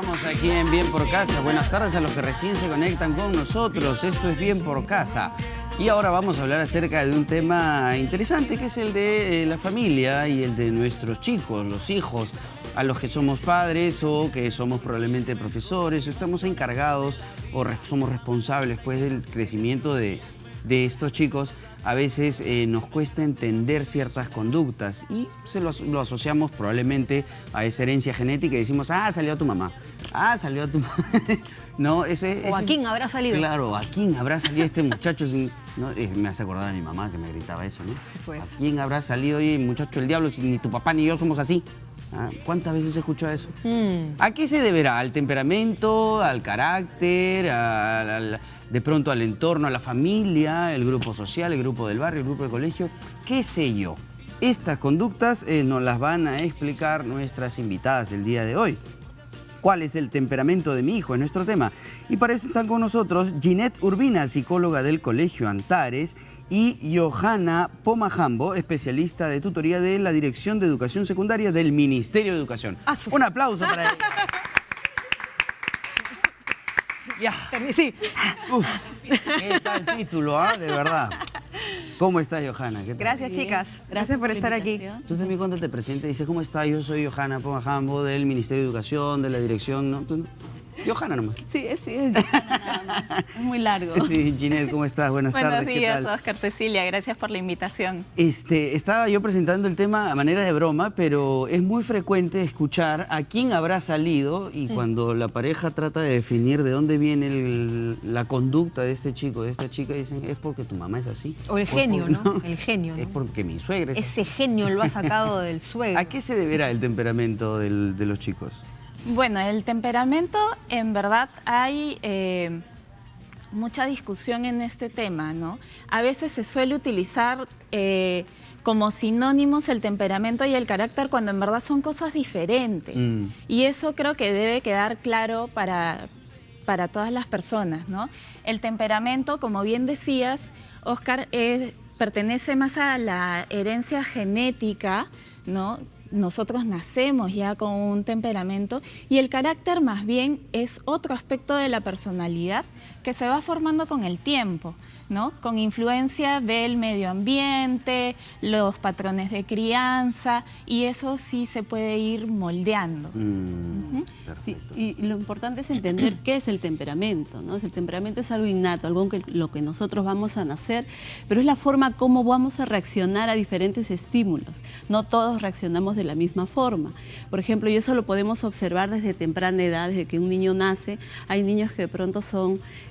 Estamos aquí en Bien por Casa. Buenas tardes a los que recién se conectan con nosotros. Esto es Bien por Casa. Y ahora vamos a hablar acerca de un tema interesante, que es el de la familia y el de nuestros chicos, los hijos, a los que somos padres o que somos probablemente profesores, o estamos encargados o somos responsables pues, del crecimiento de estos chicos. A veces nos cuesta entender ciertas conductas y lo asociamos probablemente a esa herencia genética y decimos, ah, salió a tu mamá, ah, salió a tu mamá. No, o a quién habrá salido. Claro, ¿a quién habrá salido este muchacho? ¿No? Me hace acordar a mi mamá que me gritaba eso, ¿no? Pues. ¿A quién habrá salido hoy, muchacho, el diablo, si ni tu papá ni yo somos así? ¿Ah? ¿Cuántas veces he escuchado eso? ¿A qué se deberá? ¿Al temperamento, al carácter, de pronto al entorno, a la familia, el grupo social, el grupo del barrio, el grupo del colegio? ¿Qué sé yo? Estas conductas nos las van a explicar nuestras invitadas el día de hoy. ¿Cuál es el temperamento de mi hijo? Es nuestro tema. Y para eso están con nosotros Ginette Urbina, psicóloga del Colegio Antares, y Johanna Pomajambo, especialista de tutoría de la Dirección de Educación Secundaria del Ministerio de Educación. Un aplauso para ella. Ya. Sí. Uf, ¿qué tal título, de verdad? ¿Cómo estás, Johanna? ¿Qué tal? Gracias, chicas. Gracias por estar aquí. Tú también cuando te presentes dices, ¿cómo estás? Yo soy Johanna Pomajambo del Ministerio de Educación, de la Dirección, ¿no? Johanna nomás. Sí, es Johanna nada más. Es muy largo. Sí, Ginette, ¿cómo estás? Buenas tardes. Buenos días, ¿qué tal? Oscar, Cecilia, gracias por la invitación. Estaba yo presentando el tema a manera de broma, pero es muy frecuente escuchar a quién habrá salido y cuando la pareja trata de definir de dónde viene la conducta de este chico, de esta chica, dicen, es porque tu mamá es así. O el genio, ¿no? El genio, ¿no? Es porque mi suegra es Ese genio lo ha sacado del suegro. ¿A qué se deberá el temperamento de los chicos? Bueno, el temperamento, en verdad, hay mucha discusión en este tema, ¿no? A veces se suele utilizar como sinónimos el temperamento y el carácter cuando en verdad son cosas diferentes. Y eso creo que debe quedar claro para todas las personas, ¿no? El temperamento, como bien decías, Oscar, pertenece más a la herencia genética, ¿no? Nosotros nacemos ya con un temperamento y el carácter más bien es otro aspecto de la personalidad que se va formando con el tiempo, ¿no? Con influencia del medio ambiente, los patrones de crianza y eso sí se puede ir moldeando. Sí, y lo importante es entender qué es el temperamento, ¿no? El temperamento es algo innato, algo lo que nosotros vamos a nacer, pero es la forma como vamos a reaccionar a diferentes estímulos. No todos reaccionamos de la misma forma. Por ejemplo, y eso lo podemos observar desde temprana edad, desde que un niño nace. Hay niños que de pronto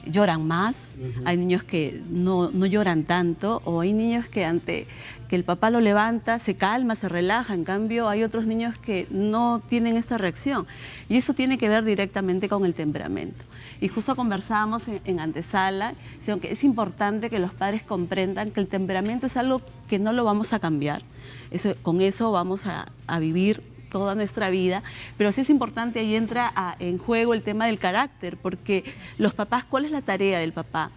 lloran más, hay niños que no lloran tanto, o hay niños que ante que el papá lo levanta, se calma, se relaja. En cambio, hay otros niños que no tienen esta reacción. Y eso tiene que ver directamente con el temperamento. Y justo conversábamos en antesala, que es importante que los padres comprendan que el temperamento es algo que no lo vamos a cambiar. Con eso vamos a vivir toda nuestra vida, pero sí es importante, ahí entra en juego el tema del carácter, porque los papás, ¿cuál es la tarea del papá?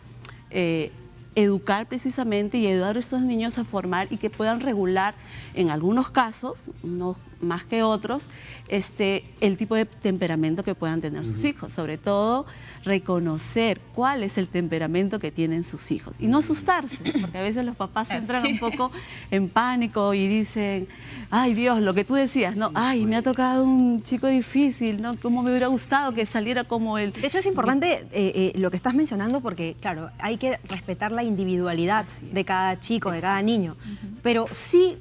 Educar precisamente y ayudar a estos niños a formar y que puedan regular, en algunos casos, no más que otros, el tipo de temperamento que puedan tener sus hijos. Sobre todo, reconocer cuál es el temperamento que tienen sus hijos y no asustarse, porque a veces los papás entran un poco en pánico y dicen, ay Dios, lo que tú decías, ¿no? Ay, me ha tocado un chico difícil, ¿no? ¿Cómo me hubiera gustado que saliera como él? De hecho, es importante lo que estás mencionando porque, claro, hay que respetar la individualidad de cada chico, de cada niño, pero sí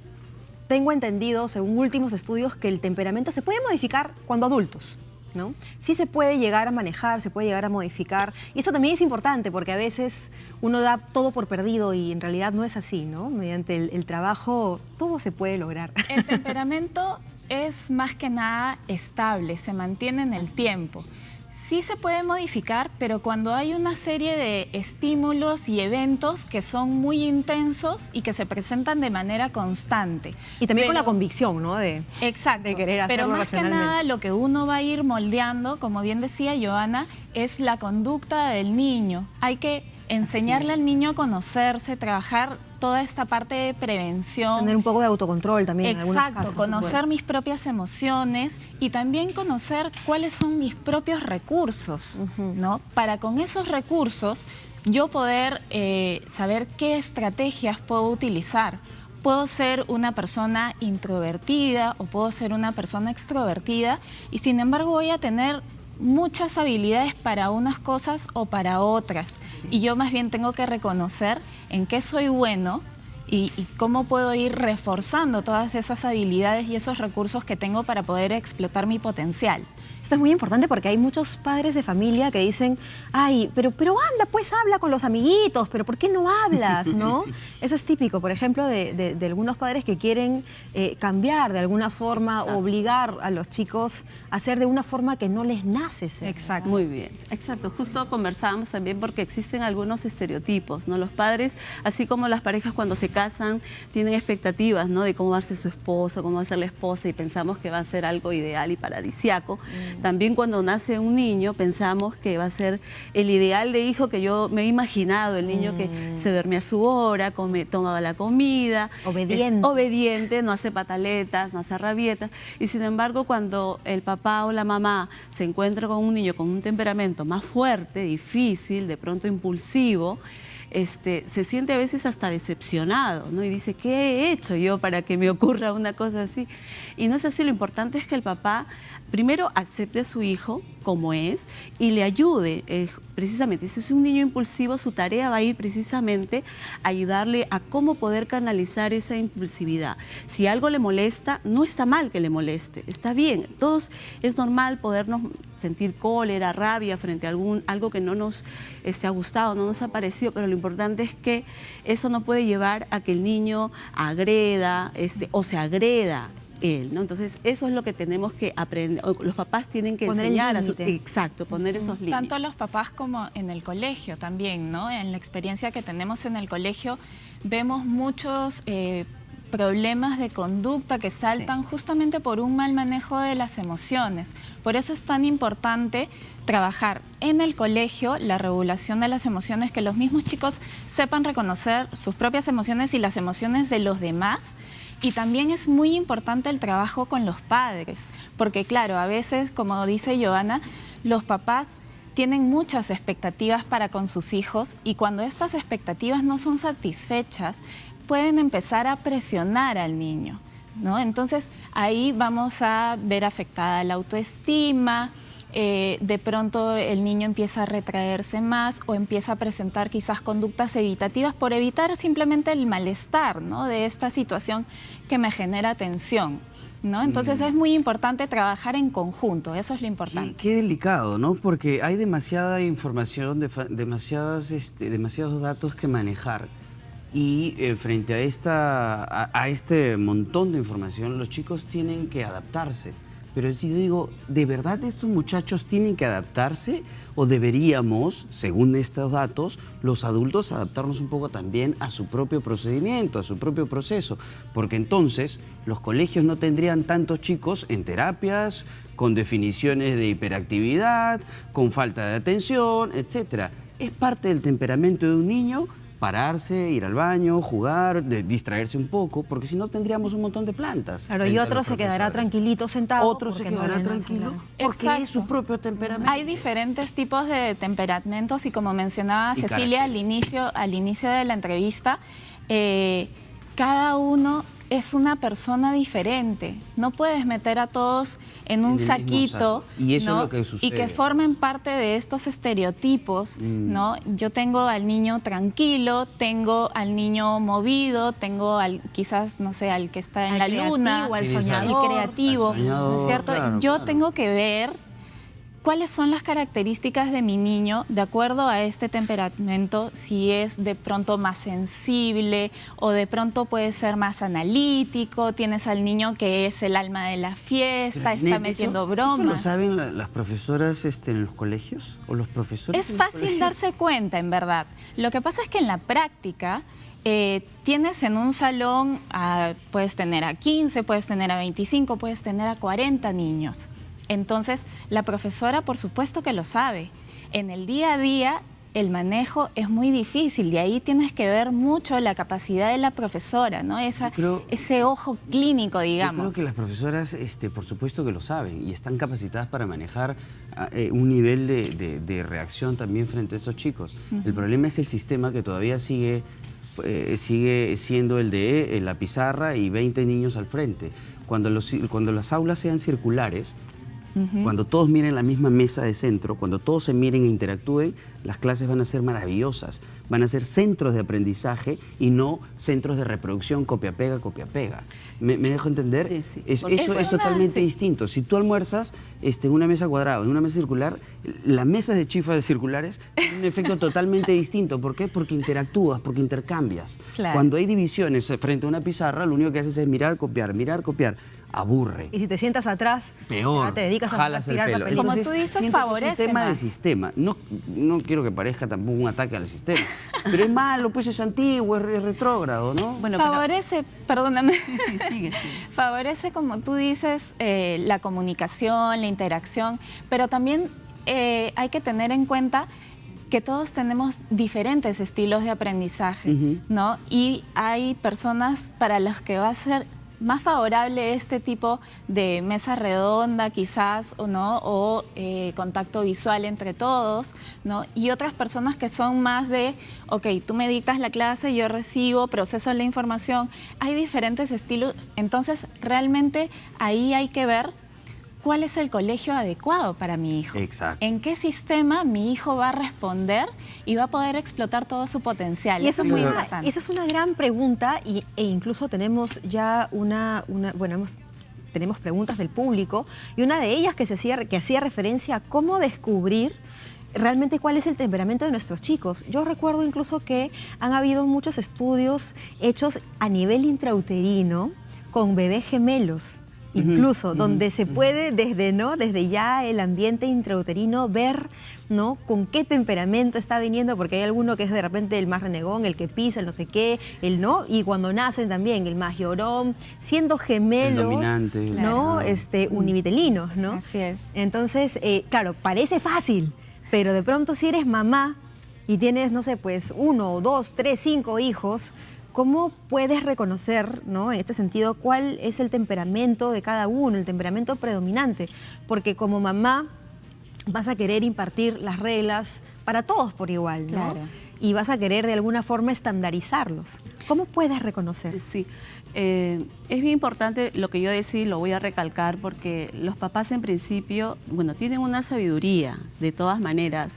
tengo entendido, según últimos estudios, que el temperamento se puede modificar cuando adultos, ¿no? Sí se puede llegar a manejar, se puede llegar a modificar. Y esto también es importante porque a veces uno da todo por perdido y en realidad no es así, ¿no? Mediante el trabajo todo se puede lograr. El temperamento es más que nada estable, se mantiene en el tiempo. Sí se puede modificar, pero cuando hay una serie de estímulos y eventos que son muy intensos y que se presentan de manera constante. Y también con la convicción, ¿no? Exacto, de querer hacerlo pero más que nada lo que uno va a ir moldeando, como bien decía Johanna, es la conducta del niño. Hay que enseñarle al niño a conocerse, trabajar toda esta parte de prevención. Tener un poco de autocontrol también en algunos Exacto, casos. conocer mis propias emociones y también conocer cuáles son mis propios recursos, ¿no? Para con esos recursos yo poder saber qué estrategias puedo utilizar. Puedo ser una persona introvertida o puedo ser una persona extrovertida y sin embargo voy a tener muchas habilidades para unas cosas o para otras. Y yo más bien tengo que reconocer en qué soy bueno y cómo puedo ir reforzando todas esas habilidades y esos recursos que tengo para poder explotar mi potencial. Esto es muy importante porque hay muchos padres de familia que dicen, ay, pero anda, pues habla con los amiguitos, pero ¿por qué no hablas, no? Eso es típico, por ejemplo, de algunos padres que quieren cambiar de alguna forma, obligar a los chicos a hacer de una forma que no les nace ser. Exacto. Muy bien, exacto. Justo conversábamos también porque existen algunos estereotipos, ¿no? Los padres, así como las parejas cuando se casan, tienen expectativas, ¿no? De cómo va a ser su esposo, cómo va a ser la esposa y pensamos que va a ser algo ideal y paradisiaco. También cuando nace un niño pensamos que va a ser el ideal de hijo que yo me he imaginado, el niño que se duerme a su hora, come toda la comida, Obediente. es obediente, no hace pataletas, no hace rabietas. Y sin embargo, cuando el papá o la mamá se encuentra con un niño con un temperamento más fuerte, difícil, de pronto impulsivo, se siente a veces hasta decepcionado, ¿no? Y dice, ¿qué he hecho yo para que me ocurra una cosa así? Y no es así, lo importante es que el papá primero acepte a su hijo como es y le ayude. Precisamente, si es un niño impulsivo, su tarea va a ir precisamente a ayudarle a cómo poder canalizar esa impulsividad. Si algo le molesta, no está mal que le moleste, está bien. Todos es normal podernos sentir cólera, rabia frente a algo que no nos ha gustado, no nos ha parecido, pero lo importante es que eso no puede llevar a que el niño agreda o se agreda él, ¿no? Entonces, eso es lo que tenemos que aprender, los papás tienen que Poner enseñar el límite. exacto, poner esos límites. Tanto los papás como en el colegio también, ¿no? En la experiencia que tenemos en el colegio vemos muchos problemas de conducta que saltan justamente por un mal manejo de las emociones. Por eso es tan importante trabajar en el colegio la regulación de las emociones, que los mismos chicos sepan reconocer sus propias emociones y las emociones de los demás. Y también es muy importante el trabajo con los padres, porque claro, a veces, como dice Joana, los papás tienen muchas expectativas para con sus hijos y cuando estas expectativas no son satisfechas, pueden empezar a presionar al niño, ¿no? Entonces, ahí vamos a ver afectada la autoestima. De pronto el niño empieza a retraerse más o empieza a presentar quizás conductas evitativas por evitar simplemente el malestar, ¿no? De esta situación que me genera tensión, ¿no? Entonces es muy importante trabajar en conjunto, eso es lo importante. Qué delicado, ¿no? Porque hay demasiada información, demasiados datos que manejar. Y frente a este montón de información, los chicos tienen que adaptarse. Pero si digo, ¿de verdad estos muchachos tienen que adaptarse? ¿O deberíamos, según estos datos, los adultos adaptarnos un poco también a su propio procedimiento, a su propio proceso? Porque entonces los colegios no tendrían tantos chicos en terapias, con definiciones de hiperactividad, con falta de atención, etc. Es parte del temperamento de un niño pararse, ir al baño, jugar, distraerse un poco, porque si no tendríamos un montón de plantas. Claro, y otro se quedará tranquilito sentado. Otro se quedará tranquilo porque Exacto. es su propio temperamento. Hay diferentes tipos de temperamentos y como mencionaba Y Cecilia al inicio de la entrevista, cada uno es una persona diferente. No puedes meter a todos en un el mismo saquito, saco. Y eso ¿no? es lo que sucede. Y que formen parte de estos estereotipos, ¿no? Yo tengo al niño tranquilo, tengo al niño movido, tengo quizás, no sé, al que está en Al la creativo, luna, al Sí, soñador. al creativo, al soñador, ¿no es cierto? claro, Yo claro. tengo que ver cuáles son las características de mi niño de acuerdo a este temperamento, si es de pronto más sensible o de pronto puede ser más analítico, tienes al niño que es el alma de la fiesta, está metiendo bromas. ¿Eso lo saben las profesoras en los colegios o los profesores? Es en los fácil colegios? darse cuenta, en verdad. Lo que pasa es que en la práctica tienes en un salón, puedes tener a 15, puedes tener a 25, puedes tener a 40 niños. Entonces, la profesora, por supuesto que lo sabe. En el día a día, el manejo es muy difícil y ahí tienes que ver mucho la capacidad de la profesora, ¿no? Ese ojo clínico, digamos. Yo creo que las profesoras, por supuesto que lo saben y están capacitadas para manejar un nivel de reacción también frente a estos chicos. El problema es el sistema que todavía sigue siendo el de la pizarra y 20 niños al frente. Cuando las aulas sean circulares, cuando todos miren la misma mesa de centro, cuando todos se miren e interactúen, las clases van a ser maravillosas. Van a ser centros de aprendizaje y no centros de reproducción, copia-pega, copia-pega. ¿Me dejo entender? Sí, sí. Eso es totalmente distinto. Si tú almuerzas en una mesa cuadrada, en una mesa circular, las mesas de chifas circulares tienen un efecto totalmente distinto. ¿Por qué? Porque interactúas, porque intercambias. Claro. Cuando hay divisiones frente a una pizarra, lo único que haces es mirar, copiar, aburre. Y si te sientas atrás, Peor, ya te dedicas a jalas el tirar pelo. papelitos. Como tú dices, siento que favorece es un tema más. de sistema. No quiero que parezca tampoco un ataque al sistema. Pero es malo, pues es antiguo, es retrógrado, ¿no? Bueno, Favorece, perdóname, sigue. favorece, como tú dices, la comunicación, la interacción, pero también hay que tener en cuenta que todos tenemos diferentes estilos de aprendizaje, ¿no? Y hay personas para las que va a ser más favorable este tipo de mesa redonda quizás o no, o contacto visual entre todos, ¿no? Y otras personas que son más de, ok, tú me dictas la clase, yo recibo, proceso la información. Hay diferentes estilos, entonces realmente ahí hay que ver cuál es el colegio adecuado para mi hijo. Exacto. En qué sistema mi hijo va a responder y va a poder explotar todo su potencial. Y eso es muy una, importante. esa es una gran pregunta e incluso tenemos ya tenemos preguntas del público y una de ellas que hacía referencia a cómo descubrir realmente cuál es el temperamento de nuestros chicos. Yo recuerdo incluso que han habido muchos estudios hechos a nivel intrauterino con bebés gemelos. Incluso, donde se puede desde ya el ambiente intrauterino ver, ¿no?, con qué temperamento está viniendo, porque hay alguno que es de repente el más renegón, el que pisa, el no sé qué, el no, y cuando nacen también el más llorón, siendo gemelos, El dominante. ¿no? Univitelinos, ¿no? Así es. Entonces, claro, parece fácil, pero de pronto si eres mamá y tienes, no sé, pues 1, 2, 3, 5 hijos, ¿cómo puedes reconocer, ¿no?, en este sentido, cuál es el temperamento de cada uno, el temperamento predominante? Porque como mamá vas a querer impartir las reglas para todos por igual, ¿no? Claro. Y vas a querer de alguna forma estandarizarlos. ¿Cómo puedes reconocer? Sí, es bien importante lo que yo decía y lo voy a recalcar porque los papás en principio, bueno, tienen una sabiduría de todas maneras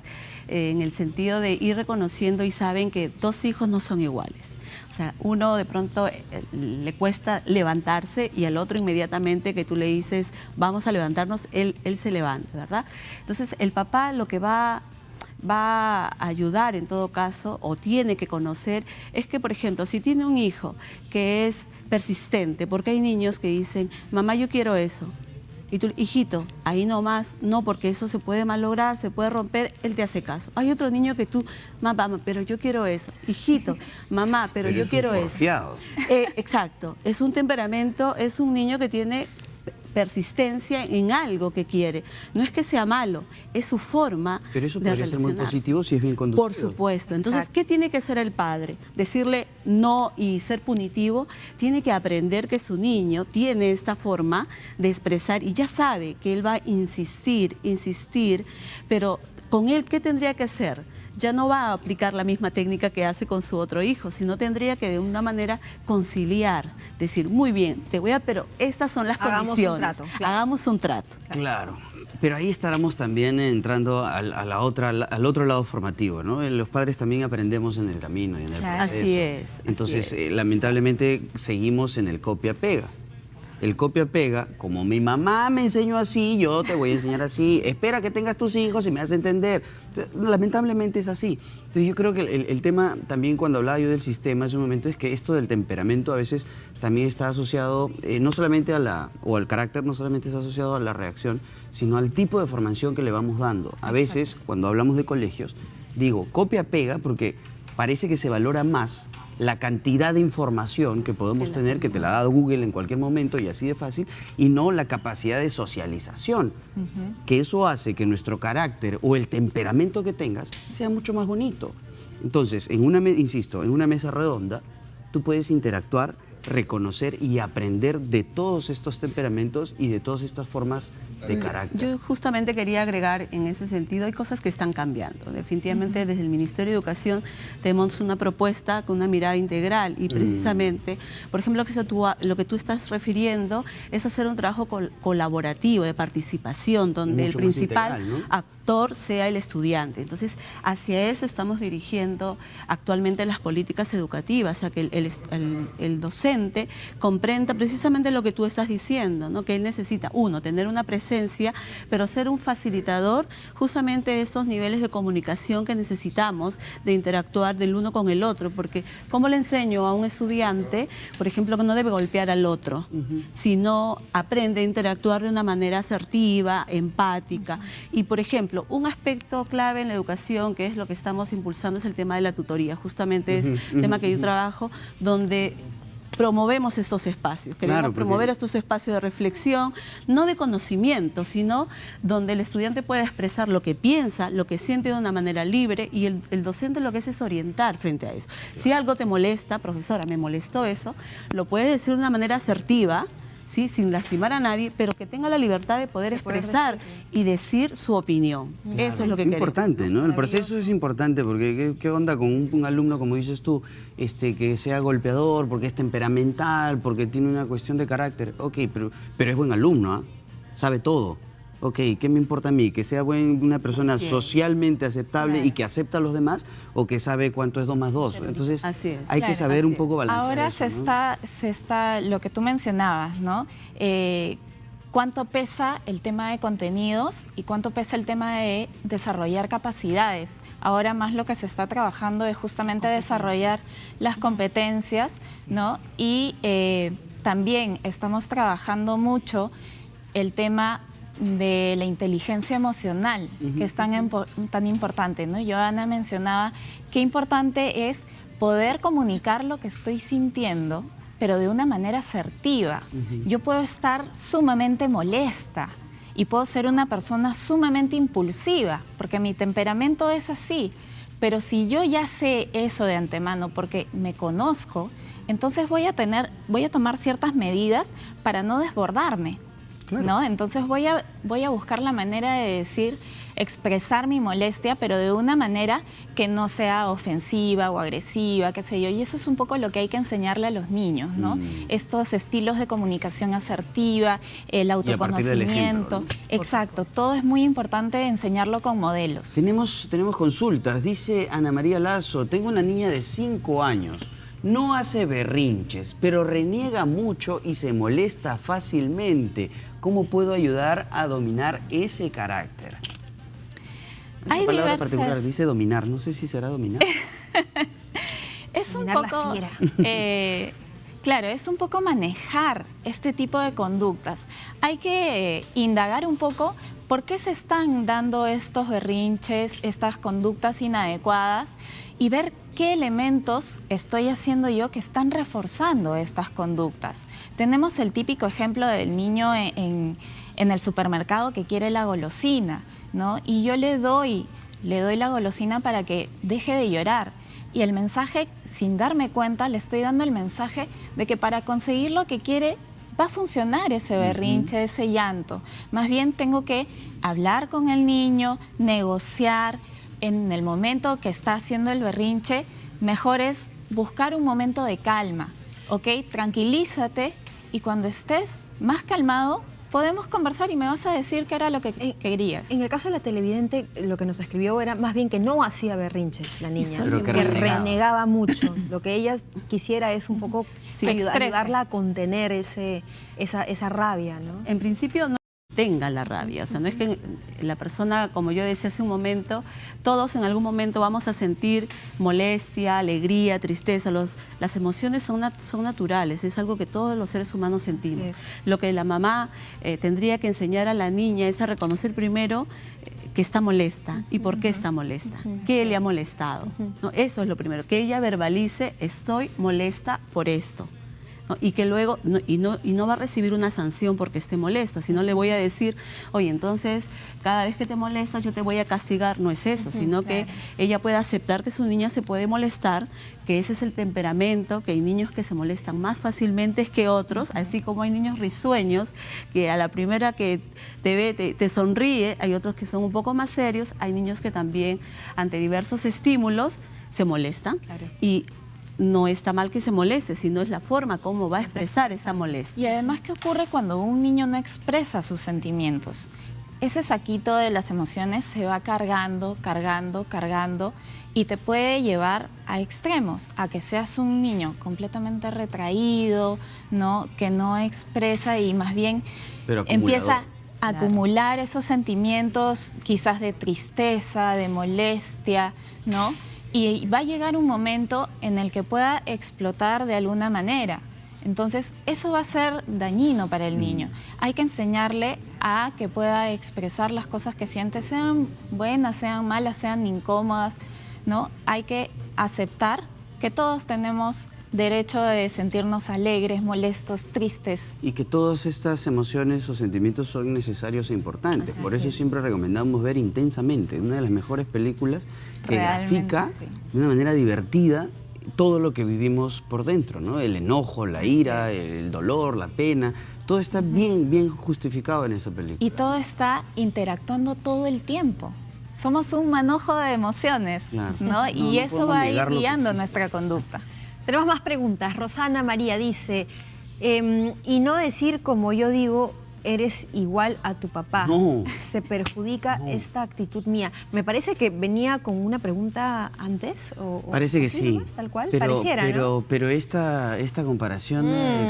en el sentido de ir reconociendo y saben que 2 hijos no son iguales. O sea, uno de pronto le cuesta levantarse y al otro inmediatamente que tú le dices vamos a levantarnos, él se levanta, ¿verdad? Entonces el papá lo que va a ayudar en todo caso o tiene que conocer es que, por ejemplo, si tiene un hijo que es persistente, porque hay niños que dicen, mamá, yo quiero eso. Y tú, hijito, ahí nomás, no, porque eso se puede malograr, se puede romper, él te hace caso. Hay otro niño que tú, mamá, pero yo quiero eso. Hijito, mamá, pero yo quiero eso. Exacto, es un temperamento, es un niño que tiene persistencia en algo que quiere. No es que sea malo, es su forma de relacionarse. Pero eso podría ser muy positivo si es bien conducido. Por supuesto. Entonces, Exacto. ¿qué tiene que hacer el padre? Decirle no y ser punitivo. Tiene que aprender que su niño tiene esta forma de expresar y ya sabe que él va a insistir, pero con él, ¿qué tendría que hacer? Ya no va a aplicar la misma técnica que hace con su otro hijo, sino tendría que de una manera conciliar, decir, muy bien, pero estas son las condiciones. Hagamos un trato, claro. Hagamos un trato. Claro, pero ahí estaremos también entrando al otro lado formativo, ¿no? Los padres también aprendemos en el camino y en el Claro. proceso. Así es. Entonces, lamentablemente, seguimos en el copia-pega. El copia-pega, como mi mamá me enseñó así, yo te voy a enseñar así, espera que tengas tus hijos y me hace entender. Entonces, lamentablemente es así. Entonces yo creo que el tema también cuando hablaba yo del sistema hace un momento es que esto del temperamento a veces también está asociado no solamente al carácter, no solamente está asociado a la reacción, sino al tipo de formación que le vamos dando. A veces, cuando hablamos de colegios, digo copia-pega porque parece que se valora más la cantidad de información que podemos tener, que te la ha dado Google en cualquier momento y así de fácil, y no la capacidad de socialización, que eso hace que nuestro carácter o el temperamento que tengas sea mucho más bonito. Entonces, insisto, en una mesa redonda, tú puedes interactuar, reconocer y aprender de todos estos temperamentos y de todas estas formas de carácter. Yo justamente quería agregar en ese sentido, hay cosas que están cambiando. Definitivamente desde el Ministerio de Educación tenemos una propuesta con una mirada integral y precisamente, por ejemplo, lo que tú estás refiriendo es hacer un trabajo colaborativo, de participación, donde Mucho el más principal integral, ¿no? actor sea el estudiante. Entonces, hacia eso estamos dirigiendo actualmente las políticas educativas, a que el docente comprenda precisamente lo que tú estás diciendo, ¿no? Que él necesita, uno, tener una presencia, pero ser un facilitador justamente de estos niveles de comunicación que necesitamos, de interactuar del uno con el otro, porque ¿cómo le enseño a un estudiante, por ejemplo, que no debe golpear al otro, sino aprende a interactuar de una manera asertiva, empática? Y, por ejemplo, un aspecto clave en la educación, que es lo que estamos impulsando, es el tema de la tutoría. Justamente es el tema que yo trabajo, donde promovemos estos espacios. Queremos promover estos espacios de reflexión, no de conocimiento, sino donde el estudiante pueda expresar lo que piensa, lo que siente de una manera libre, y el docente lo que hace es orientar frente a eso. Si algo te molesta, profesora, me molestó eso, lo puede decir de una manera asertiva, ¿sí? Sin lastimar a nadie, pero que tenga la libertad de poder expresar y decir su opinión. Eso es lo que queremos. Es importante, ¿no? El proceso es importante porque ¿qué onda con un alumno, como dices tú, que sea golpeador, porque es temperamental, porque tiene una cuestión de carácter? Ok, pero es buen alumno, ¿ah? Sabe todo. Ok, ¿qué me importa a mí? ¿Que sea una persona socialmente aceptable y que acepta a los demás, o que sabe cuánto es 2 más 2? Entonces, hay que saber un poco balancear ahora eso, se está lo que tú mencionabas, ¿no? Cuánto pesa el tema de contenidos y cuánto pesa el tema de desarrollar capacidades. Ahora más lo que se está trabajando es justamente desarrollar las competencias, ¿no? Y también estamos trabajando mucho el tema de la inteligencia emocional, que es tan importante, ¿no? Joana mencionaba qué importante es poder comunicar lo que estoy sintiendo, pero de una manera asertiva. Yo puedo estar sumamente molesta y puedo ser una persona sumamente impulsiva, porque mi temperamento es así, pero si yo ya sé eso de antemano porque me conozco, entonces voy a tomar ciertas medidas para no desbordarme. Claro. ¿No? Entonces voy a buscar la manera de expresar mi molestia, pero de una manera que no sea ofensiva o agresiva, qué sé yo. Y eso es un poco lo que hay que enseñarle a los niños, ¿no? Estos estilos de comunicación asertiva, el autoconocimiento. Ejemplo, ¿no? Exacto, todo es muy importante enseñarlo con modelos. Tenemos consultas. Dice Ana María Lazo, tengo una niña de 5 años. No hace berrinches, pero reniega mucho y se molesta fácilmente. ¿Cómo puedo ayudar a dominar ese carácter? Hay palabra particular, dice dominar. No sé si será dominar. Es un poco... claro, es un poco manejar este tipo de conductas. Hay que indagar un poco por qué se están dando estos berrinches, estas conductas inadecuadas, y ver qué elementos estoy haciendo yo que están reforzando estas conductas. Tenemos el típico ejemplo del niño en el supermercado que quiere la golosina, ¿no? Y yo le doy la golosina para que deje de llorar. Y el mensaje, sin darme cuenta, le estoy dando el mensaje de que para conseguir lo que quiere va a funcionar ese berrinche, ese llanto. Más bien tengo que hablar con el niño, negociar. En el momento que está haciendo el berrinche, mejor es buscar un momento de calma, ¿ok? Tranquilízate, y cuando estés más calmado, podemos conversar y me vas a decir qué era lo que querías. En el caso de la televidente, lo que nos escribió era más bien que no hacía berrinches la niña, que renegaba mucho. Lo que ella quisiera es un poco ayudarla a contener esa rabia, ¿no? En principio no tenga la rabia, o sea, no es que la persona, como yo decía hace un momento, todos en algún momento vamos a sentir molestia, alegría, tristeza. Las emociones son naturales, es algo que todos los seres humanos sentimos. Lo que la mamá tendría que enseñar a la niña es a reconocer primero que está molesta y por qué está molesta, qué le ha molestado. ¿No? Eso es lo primero, que ella verbalice, estoy molesta por esto. ¿No? Y que luego, no va a recibir una sanción porque esté molesta, sino le voy a decir, oye, entonces cada vez que te molestas yo te voy a castigar. No es eso, sino que ella pueda aceptar que su niña se puede molestar, que ese es el temperamento, que hay niños que se molestan más fácilmente que otros, así como hay niños risueños, que a la primera que te ve te sonríe, hay otros que son un poco más serios, hay niños que también ante diversos estímulos se molestan y no está mal que se moleste, sino es la forma como va a expresar esa molestia. Y además, ¿qué ocurre cuando un niño no expresa sus sentimientos? Ese saquito de las emociones se va cargando, cargando, cargando y te puede llevar a extremos, a que seas un niño completamente retraído, ¿no? Que no expresa y más bien empieza a acumular esos sentimientos quizás de tristeza, de molestia, ¿no? Y va a llegar un momento en el que pueda explotar de alguna manera. Entonces, eso va a ser dañino para el niño. Hay que enseñarle a que pueda expresar las cosas que siente, sean buenas, sean malas, sean incómodas, ¿no? Hay que aceptar que todos tenemos derecho de sentirnos alegres, molestos, tristes. Y que todas estas emociones o sentimientos son necesarios e importantes. Por eso siempre recomendamos ver Intensamente, una de las mejores películas que grafica de una manera divertida todo lo que vivimos por dentro, ¿no? El enojo, la ira, el dolor, la pena, todo está bien justificado en esa película. Y todo está interactuando todo el tiempo. Somos un manojo de emociones, ¿no? Y eso va a ir guiando nuestra conducta. Tenemos más preguntas. Rosana María dice, y no decir como yo digo, eres igual a tu papá. No. Se perjudica esta actitud mía. Me parece que venía con una pregunta antes. Parece que sí. Nomás, tal cual, pero, pareciera, ¿no? Pero esta comparación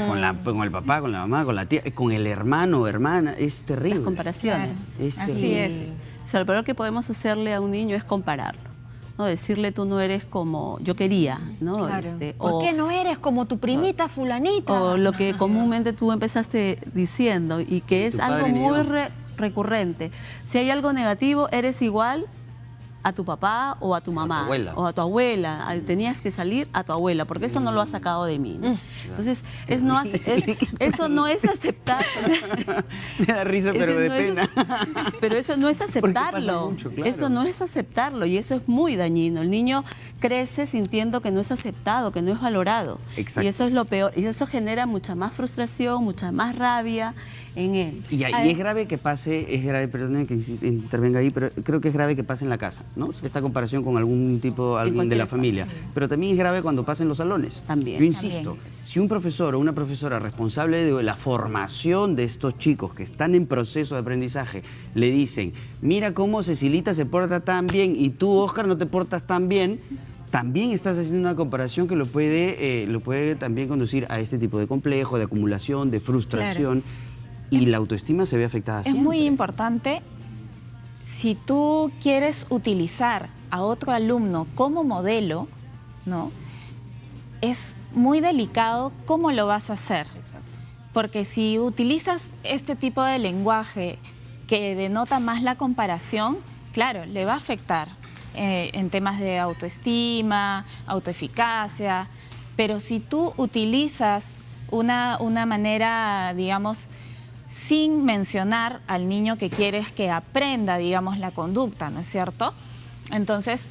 con el papá, con la mamá, con la tía, con el hermano o hermana, es terrible. Las comparaciones. Así es. O sea, lo peor que podemos hacerle a un niño es compararlo. ¿No? Decirle tú no eres como yo quería, ¿no? Claro. ¿Por qué no eres como tu primita fulanita? O lo que comúnmente tú empezaste diciendo y que es algo muy recurrente. Si hay algo negativo, eres igual a tu papá o a tu mamá o a tu abuela. Tenías que salir a tu abuela, porque eso no lo has sacado de mí, ¿no? Entonces, eso no es aceptar. Me da risa, pero de pena. Pero eso no es aceptarlo. Mucho, claro. Eso no es aceptarlo y eso es muy dañino. El niño crece sintiendo que no es aceptado, que no es valorado. Exacto. Y eso es lo peor. Y eso genera mucha más frustración, mucha más rabia en él. Y es grave que pase, perdónenme que intervenga ahí, pero creo que es grave que pase en la casa, ¿no? Esta comparación con alguien de la familia. Pero también es grave cuando pasa en los salones. También. Yo insisto, si un profesor o una profesora responsable de la formación de estos chicos que están en proceso de aprendizaje le dicen, mira cómo Cecilita se porta tan bien y tú, Oscar, no te portas tan bien, también estás haciendo una comparación que lo puede también conducir a este tipo de complejo, de acumulación, de frustración. Claro. Y la autoestima se ve afectada siempre. Es muy importante, si tú quieres utilizar a otro alumno como modelo, ¿no? Es muy delicado cómo lo vas a hacer. Exacto. Porque si utilizas este tipo de lenguaje que denota más la comparación, claro, le va a afectar en temas de autoestima, autoeficacia, pero si tú utilizas una manera, digamos, sin mencionar al niño que quieres que aprenda, digamos, la conducta, ¿no es cierto? Entonces,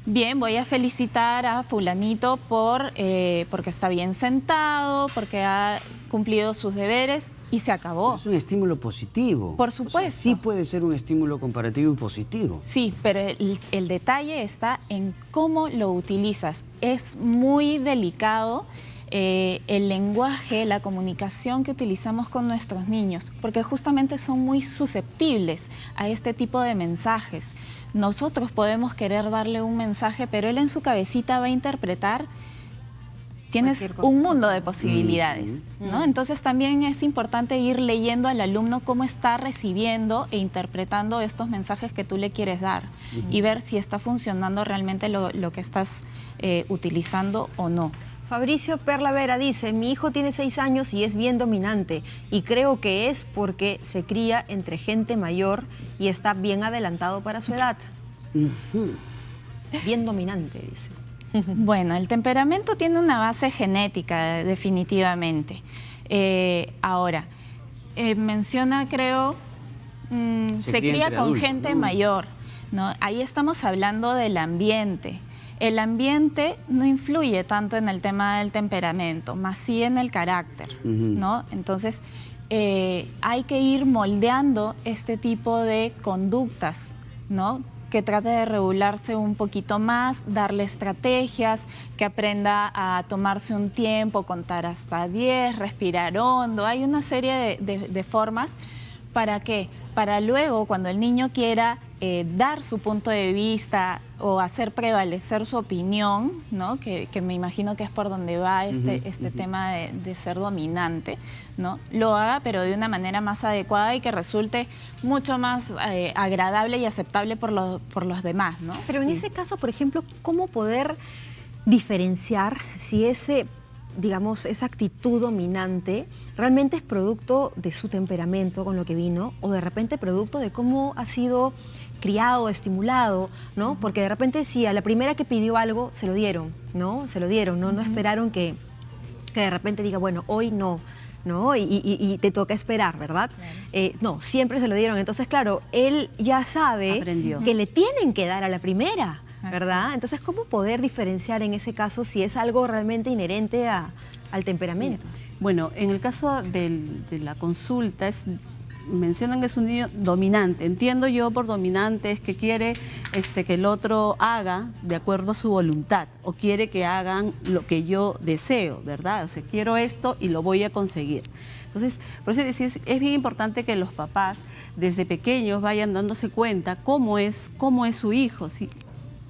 bien, voy a felicitar a fulanito porque está bien sentado, porque ha cumplido sus deberes y se acabó. Es un estímulo positivo. Por supuesto. O sea, sí puede ser un estímulo comparativo y positivo. Sí, pero el detalle está en cómo lo utilizas. Es muy delicado el lenguaje, la comunicación que utilizamos con nuestros niños, porque justamente son muy susceptibles a este tipo de mensajes. Nosotros podemos querer darle un mensaje, pero él en su cabecita va a interpretar, tienes un mundo de posibilidades, ¿no? Entonces también es importante ir leyendo al alumno cómo está recibiendo e interpretando estos mensajes que tú le quieres dar y ver si está funcionando realmente lo que estás utilizando o no. Fabricio Perla Vera dice, mi hijo tiene 6 años y es bien dominante y creo que es porque se cría entre gente mayor y está bien adelantado para su edad. Bien dominante, dice. Bueno, el temperamento tiene una base genética, definitivamente. Ahora, menciona, creo, se cría con adultos, gente ¿no? mayor, ¿no? Ahí estamos hablando del ambiente. El ambiente no influye tanto en el tema del temperamento, más sí en el carácter, ¿no? Entonces, hay que ir moldeando este tipo de conductas, ¿no? Que trate de regularse un poquito más, darle estrategias, que aprenda a tomarse un tiempo, contar hasta 10, respirar hondo. Hay una serie de formas. ¿Para qué? Para luego, cuando el niño quiera dar su punto de vista o hacer prevalecer su opinión, ¿no? Que me imagino que es por donde va este tema de ser dominante, ¿no? Lo haga, pero de una manera más adecuada y que resulte mucho más agradable y aceptable por los demás, ¿no? Pero en ese caso, por ejemplo, ¿cómo poder diferenciar si digamos, esa actitud dominante realmente es producto de su temperamento con lo que vino o de repente producto de cómo ha sido criado, estimulado, ¿no? Porque de repente si a la primera que pidió algo se lo dieron, ¿no? Se lo dieron, ¿no? No esperaron que de repente diga, bueno, hoy no, ¿no? Y te toca esperar, ¿verdad? Claro. No, siempre se lo dieron. Entonces, claro, él ya sabe que le tienen que dar a la primera, ¿verdad? Entonces, ¿cómo poder diferenciar en ese caso si es algo realmente inherente al temperamento? Bueno, en el caso de la consulta, mencionan que es un niño dominante. Entiendo yo por dominante es que quiere que el otro haga de acuerdo a su voluntad o quiere que hagan lo que yo deseo, ¿verdad? O sea, quiero esto y lo voy a conseguir. Entonces, por eso decía, es bien importante que los papás desde pequeños vayan dándose cuenta cómo es su hijo. ¿Sí?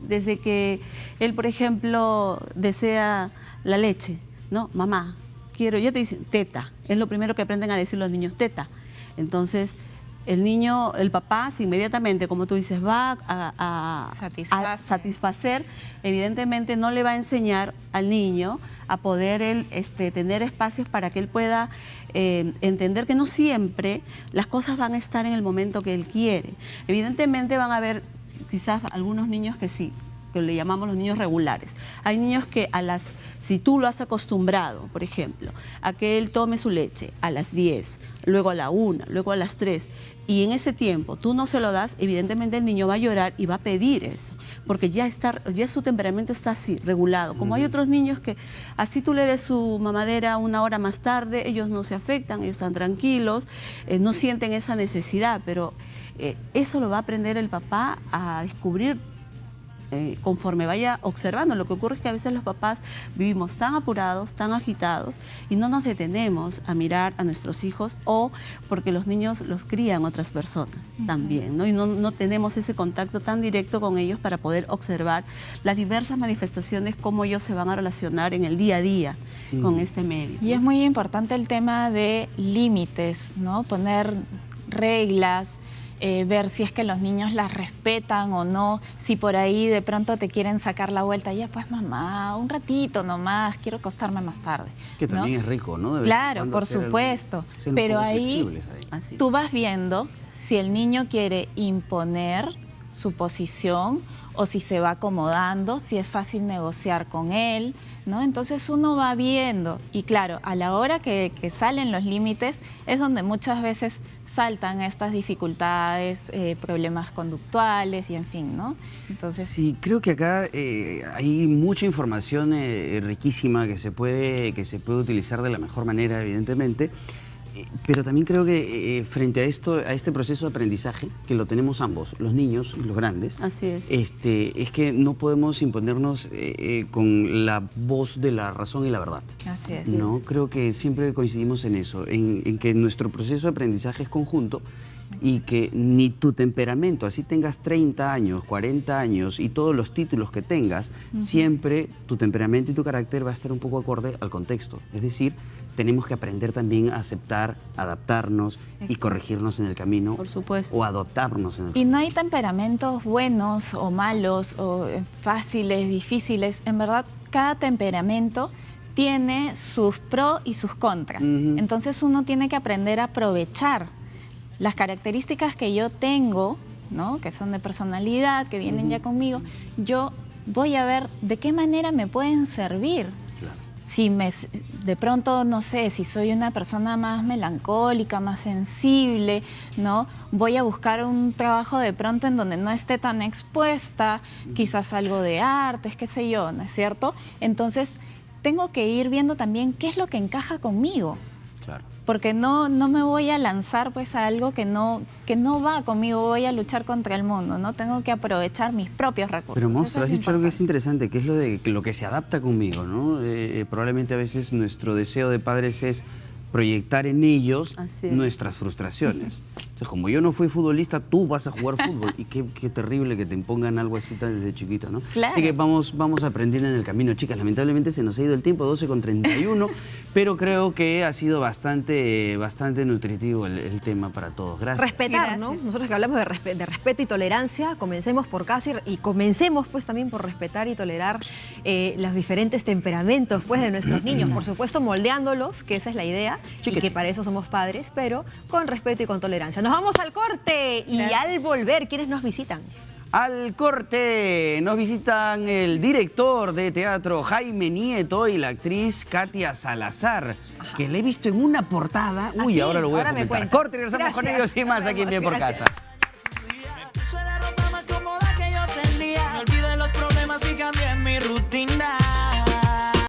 Desde que él, por ejemplo, desea la leche, ¿no? Mamá, quiero, ya te dicen teta, es lo primero que aprenden a decir los niños, teta. Entonces, el niño, el papá, si inmediatamente, como tú dices, va a satisfacer, evidentemente no le va a enseñar al niño a poder él, tener espacios para que él pueda entender que no siempre las cosas van a estar en el momento que él quiere. Evidentemente van a haber quizás algunos niños que sí, que le llamamos los niños regulares. Hay niños que si tú lo has acostumbrado, por ejemplo, a que él tome su leche a las 10, luego a la 1, luego a las 3, y en ese tiempo tú no se lo das, evidentemente el niño va a llorar y va a pedir eso, porque ya su temperamento está así, regulado. Como hay otros niños que así tú le des su mamadera 1 hora más tarde, ellos no se afectan, ellos están tranquilos, no sienten esa necesidad, pero eso lo va a aprender el papá a descubrir conforme vaya observando. Lo que ocurre es que a veces los papás vivimos tan apurados, tan agitados y no nos detenemos a mirar a nuestros hijos o porque los niños los crían otras personas también, ¿no? Y no tenemos ese contacto tan directo con ellos para poder observar las diversas manifestaciones, cómo ellos se van a relacionar en el día a día con este medio, ¿no? Y es muy importante el tema de límites, ¿no? Poner reglas, ver si es que los niños las respetan o no, si por ahí de pronto te quieren sacar la vuelta, ya pues mamá, un ratito nomás, quiero acostarme más tarde. Que también es rico, ¿no? Claro, por supuesto, pero ahí tú vas viendo si el niño quiere imponer su posición o si se va acomodando, si es fácil negociar con él, ¿no? Entonces uno va viendo y claro, a la hora que salen los límites es donde muchas veces saltan estas dificultades, problemas conductuales y en fin, ¿no? Entonces... Sí, creo que acá hay mucha información riquísima que se puede utilizar de la mejor manera, evidentemente. Pero también creo que frente a este proceso de aprendizaje, que lo tenemos ambos, los niños y los grandes, así es. Es que no podemos imponernos con la voz de la razón y la verdad. Así es. ¿No? Creo que siempre coincidimos en eso, en que nuestro proceso de aprendizaje es conjunto y que ni tu temperamento, así tengas 30 años, 40 años y todos los títulos que tengas, siempre tu temperamento y tu carácter va a estar un poco acorde al contexto. Es decir, tenemos que aprender también a aceptar, adaptarnos y corregirnos en el camino. Por supuesto. O adoptarnos en el camino. Y no hay temperamentos buenos o malos o fáciles, difíciles. En verdad, cada temperamento tiene sus pros y sus contras. Entonces uno tiene que aprender a aprovechar las características que yo tengo, ¿no? Que son de personalidad, que vienen ya conmigo. Yo voy a ver de qué manera me pueden servir. Claro. Si de pronto, no sé, si soy una persona más melancólica, más sensible, ¿no? Voy a buscar un trabajo de pronto en donde no esté tan expuesta, quizás algo de artes, qué sé yo, ¿no es cierto? Entonces, tengo que ir viendo también qué es lo que encaja conmigo. Claro. Porque no me voy a lanzar pues a algo que no va conmigo, voy a luchar contra el mundo, ¿no? Tengo que aprovechar mis propios recursos. Pero Monster, has Eso es dicho algo que es importante. interesante, que es lo de lo que se adapta conmigo, ¿no? Probablemente a veces nuestro deseo de padres es proyectar en ellos Así es. nuestras frustraciones. Entonces, como yo no fui futbolista, tú vas a jugar fútbol. Y qué terrible que te impongan algo así tan desde chiquito, ¿no? Claro. Así que vamos aprendiendo en el camino. Chicas, lamentablemente se nos ha ido el tiempo, 12:31, pero creo que ha sido bastante nutritivo el tema para todos. Gracias. Respetar, ¿no? Nosotros que hablamos de respeto y tolerancia, comencemos por casa y comencemos pues también por respetar y tolerar los diferentes temperamentos pues de nuestros niños. Por supuesto, moldeándolos, que esa es la idea, y que para eso somos padres, pero con respeto y con tolerancia. Nos vamos al corte y al volver, ¿quiénes nos visitan? Al corte nos visitan el director de teatro Jaime Nieto y la actriz Katia Salazar, que le he visto en una portada. Uy, ¿Ah, sí? ahora lo voy Ahora a me comentar. cuenta. Corte y regresamos con Gracias. ellos y más aquí en Bien por Gracias. Casa.